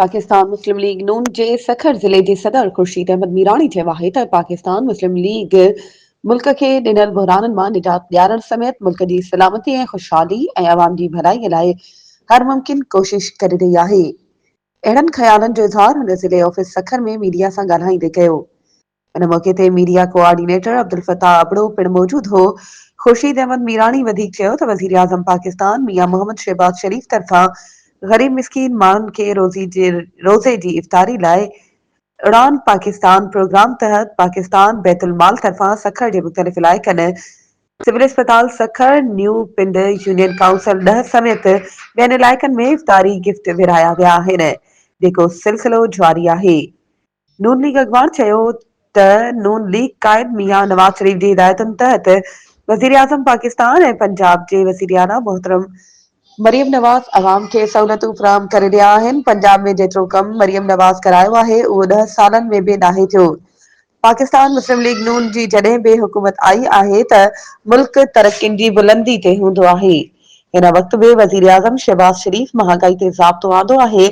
पाकिस्तान मुस्लिम league नून जे सखर ज़िले जे सदर ख़ुर्शीद अहमद मीराणी चयो आहे त पाकिस्तान मुस्लिम लीग मुल्क खे ॾिनल बहिराननि मां निजात ॾियारण समेत मुल्क जी सलामती ऐं ख़ुशहाली ऐं अवाम जी भलाईअ लाइ हर मुमकिन कोशिश करे रही आहे। अहिड़नि ख़्यालनि जो इज़हार हुन ज़िले ऑफिस सखर में मीडिया सां ॻाल्हाईंदे कयो। इन मौक़े ते media coordinator Abdul Fattah Abro पिणु मौजूदु हो। ख़ुर्शीद अहमद मीराणी वधीक चयो त वज़ीर आज़म पाकिस्तान मियां मोहम्मद शहबाज शरीफ तरफ़ां ग़रीब मिस्कीन माण्हुनि खे रोज़े जी इफ़्तारी लाइ उड़ान पाकिस्तान प्रोग्राम तहत पाकिस्तान बैतुल माल तरफ़ां सखर जे मुख़्तलिफ़ इलाइक़नि सिविल अस्पताल सखर न्यू पिंड यूनियन काउंसिल 10 समेत ॿियनि इलाइक़नि में इफ़्तारी गिफ्ट विरहाया विया आहिनि, जेको सिलसिलो जारी आहे। नून लीग अॻवान चयो त नून लीग क़ाइद मियां नवाज शरीफ जी हिदायतुनि तहत वज़ीर आज़म पाकिस्तान ऐं पंजाब जे वज़ीर आला मोहतरम मरियम नवाज़ अवाम खे सहूलियतूं फ़राहम करे रहिया आहिनि। पंजाब में जेतिरो कमु मरियम नवाज़ करायो आहे उहो 10 सालनि में बि नाहे थियो। पाकिस्तान मुस्लिम लीग नून जी जॾहिं बि हुकूमत आई आहे त मुल्क तरक्कियुनि जी बुलंदी ते हूंदो आहे। हिन वक़्त बि वज़ीर आज़म शहबाज शरीफ महांगाई ते ज़ाब्तो आंदो आहे।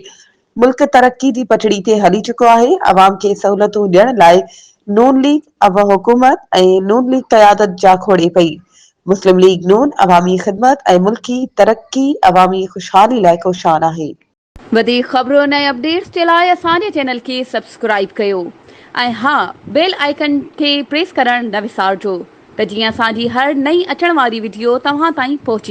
मुल्क तरक्की जी पटड़ी ते हली चुको आहे। अवाम खे सहूलियतूं ॾियण लाइ नून लीग हुकूमत ऐं नून लीग क़यादत जा खोड़े पई। मुस्लिम लीग नून अवामी ख़िदमत ऐं मुल्की तरक्की अवामी ख़ुशहाली लाइ कोशान आहे। वधीक ख़बरुनि ऐं अपडेट्स जे लाइ असांजे चैनल खे सब्सक्राइब कयो ऐं हा बेल आइकन खे प्रेस करणु न विसारिजो त जीअं असांजी हर नई अचण वारी वीडियो तव्हां ताईं पहुची